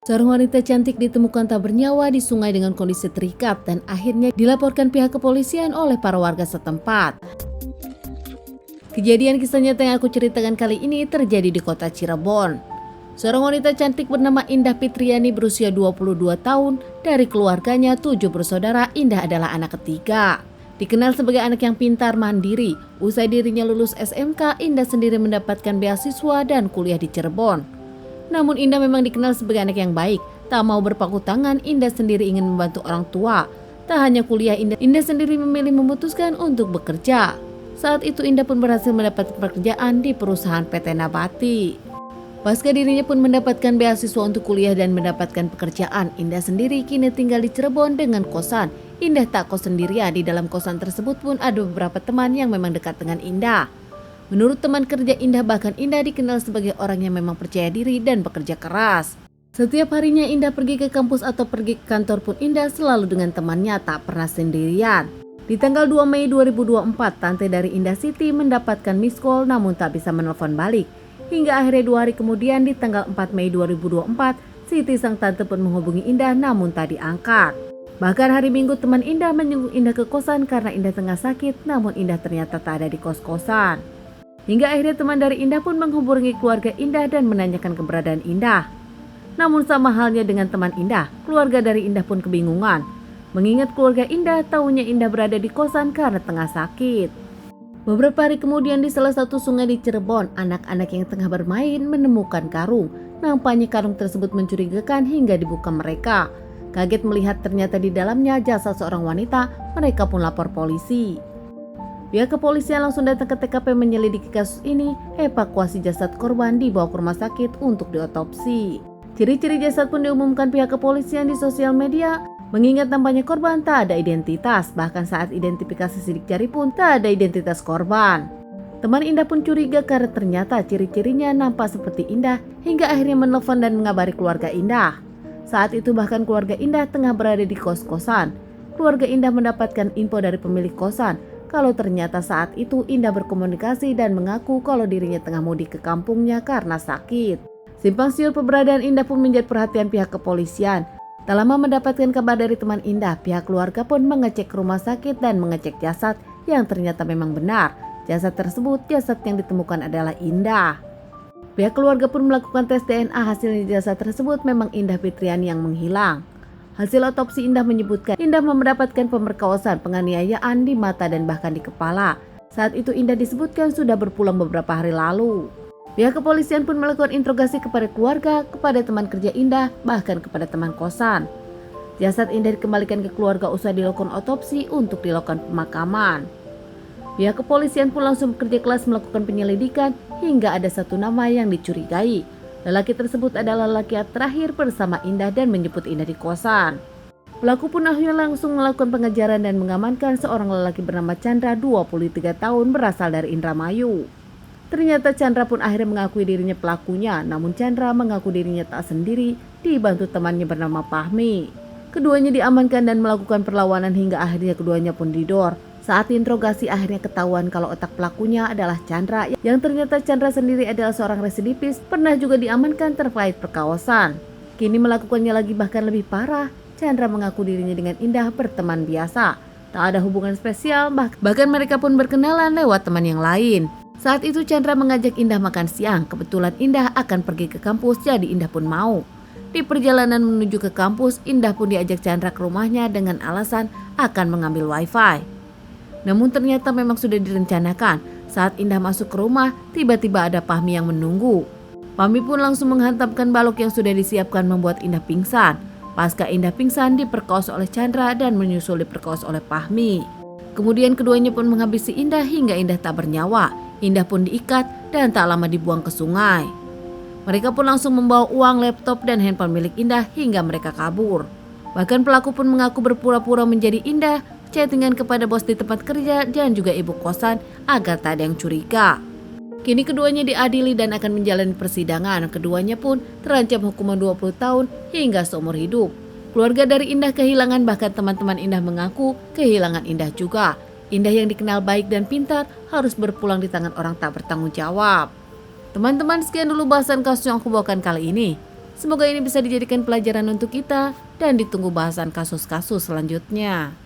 Seorang wanita cantik ditemukan tak bernyawa di sungai dengan kondisi terikat dan akhirnya dilaporkan pihak kepolisian oleh para warga setempat. Kejadian kisah nyata yang aku ceritakan kali ini terjadi di kota Cirebon. Seorang wanita cantik bernama Indah Fitriani berusia 22 tahun, dari keluarganya 7 bersaudara, Indah adalah anak ketiga. Dikenal sebagai anak yang pintar mandiri, usai dirinya lulus SMK, Indah sendiri mendapatkan beasiswa dan kuliah di Cirebon. Namun Indah memang dikenal sebagai anak yang baik, tak mau berpangku tangan. Indah sendiri ingin membantu orang tua. Tak hanya kuliah, Indah sendiri memilih memutuskan untuk bekerja. Saat itu Indah pun berhasil mendapat pekerjaan di perusahaan PT Nabati. Pasca dirinya pun mendapatkan beasiswa untuk kuliah dan mendapatkan pekerjaan, Indah sendiri kini tinggal di Cirebon dengan kosan. Indah tak kos sendirian, di dalam kosan tersebut pun ada beberapa teman yang memang dekat dengan Indah. Menurut teman kerja Indah, bahkan Indah dikenal sebagai orang yang memang percaya diri dan bekerja keras. Setiap harinya Indah pergi ke kampus atau pergi ke kantor pun Indah selalu dengan temannya, tak pernah sendirian. Di tanggal 2 Mei 2024, tante dari Indah, Siti, mendapatkan miss call namun tak bisa menelpon balik. Hingga akhirnya 2 hari kemudian di tanggal 4 Mei 2024, Siti sang tante pun menghubungi Indah namun tak diangkat. Bahkan hari Minggu teman Indah menjenguk Indah ke kosan karena Indah tengah sakit, namun Indah ternyata tak ada di kos-kosan. Hingga akhirnya teman dari Indah pun menghubungi keluarga Indah dan menanyakan keberadaan Indah. Namun sama halnya dengan teman Indah, keluarga dari Indah pun kebingungan. Mengingat keluarga Indah tahunya Indah berada di kosan karena tengah sakit. Beberapa hari kemudian di salah satu sungai di Cirebon, anak-anak yang tengah bermain menemukan karung. Nampaknya karung tersebut mencurigakan hingga dibuka mereka. Kaget melihat ternyata di dalamnya jasad seorang wanita, mereka pun lapor polisi. Pihak kepolisian langsung datang ke TKP menyelidiki kasus ini, evakuasi jasad korban dibawa ke rumah sakit untuk diotopsi. Ciri-ciri jasad pun diumumkan pihak kepolisian di sosial media, mengingat nampaknya korban tak ada identitas, bahkan saat identifikasi sidik jari pun tak ada identitas korban. Teman Indah pun curiga karena ternyata ciri-cirinya nampak seperti Indah, hingga akhirnya menelpon dan mengabari keluarga Indah. Saat itu bahkan keluarga Indah tengah berada di kos-kosan. Keluarga Indah mendapatkan info dari pemilik kosan, kalau ternyata saat itu Indah berkomunikasi dan mengaku kalau dirinya tengah mudik ke kampungnya karena sakit. Simpang siur keberadaan Indah pun menjadi perhatian pihak kepolisian. Tak lama mendapatkan kabar dari teman Indah, pihak keluarga pun mengecek rumah sakit dan mengecek jasad yang ternyata memang benar. Jasad tersebut, jasad yang ditemukan adalah Indah. Pihak keluarga pun melakukan tes DNA, hasilnya jasad tersebut memang Indah Fitriani yang menghilang. Hasil otopsi Indah menyebutkan Indah mendapatkan pemerkosaan, penganiayaan di mata dan bahkan di kepala. Saat itu Indah disebutkan sudah berpulang beberapa hari lalu. Pihak kepolisian pun melakukan interogasi kepada keluarga, kepada teman kerja Indah, bahkan kepada teman kosan. Jasad Indah dikembalikan ke keluarga usai dilakukan otopsi untuk dilakukan pemakaman. Pihak kepolisian pun langsung bekerja keras melakukan penyelidikan hingga ada satu nama yang dicurigai. Lelaki tersebut adalah lelaki terakhir bersama Indah dan menjemput Indah di kosan. Pelaku pun akhirnya langsung melakukan pengejaran dan mengamankan seorang lelaki bernama Chandra, 23 tahun, berasal dari Indramayu. Ternyata Chandra pun akhirnya mengakui dirinya pelakunya, namun Chandra mengaku dirinya tak sendiri, dibantu temannya bernama Fahmi. Keduanya diamankan dan melakukan perlawanan hingga akhirnya keduanya pun didor. Saat diinterogasi akhirnya ketahuan kalau otak pelakunya adalah Chandra, yang ternyata Chandra sendiri adalah seorang residivis, pernah juga diamankan terkait perkosaan. Kini melakukannya lagi bahkan lebih parah. Chandra mengaku dirinya dengan Indah berteman biasa, tak ada hubungan spesial, bahkan mereka pun berkenalan lewat teman yang lain. Saat itu Chandra mengajak Indah makan siang, kebetulan Indah akan pergi ke kampus jadi Indah pun mau. Di perjalanan menuju ke kampus, Indah pun diajak Chandra ke rumahnya dengan alasan akan mengambil wifi. Namun ternyata memang sudah direncanakan. Saat Indah masuk ke rumah, tiba-tiba ada Fahmi yang menunggu. Fahmi pun langsung menghantamkan balok yang sudah disiapkan membuat Indah pingsan. Pasca Indah pingsan, diperkosa oleh Chandra dan menyusul diperkosa oleh Fahmi. Kemudian keduanya pun menghabisi Indah hingga Indah tak bernyawa. Indah pun diikat dan tak lama dibuang ke sungai. Mereka pun langsung membawa uang, laptop, dan handphone milik Indah hingga mereka kabur. Bahkan pelaku pun mengaku berpura-pura menjadi Indah, chattingan kepada bos di tempat kerja dan juga ibu kosan agar tak ada yang curiga. Kini keduanya diadili dan akan menjalani persidangan. Keduanya pun terancam hukuman 20 tahun hingga seumur hidup. Keluarga dari Indah kehilangan, bahkan teman-teman Indah mengaku kehilangan Indah juga. Indah yang dikenal baik dan pintar harus berpulang di tangan orang tak bertanggung jawab. Teman-teman, sekian dulu bahasan kasus yang aku bawakan kali ini. Semoga ini bisa dijadikan pelajaran untuk kita dan ditunggu bahasan kasus-kasus selanjutnya.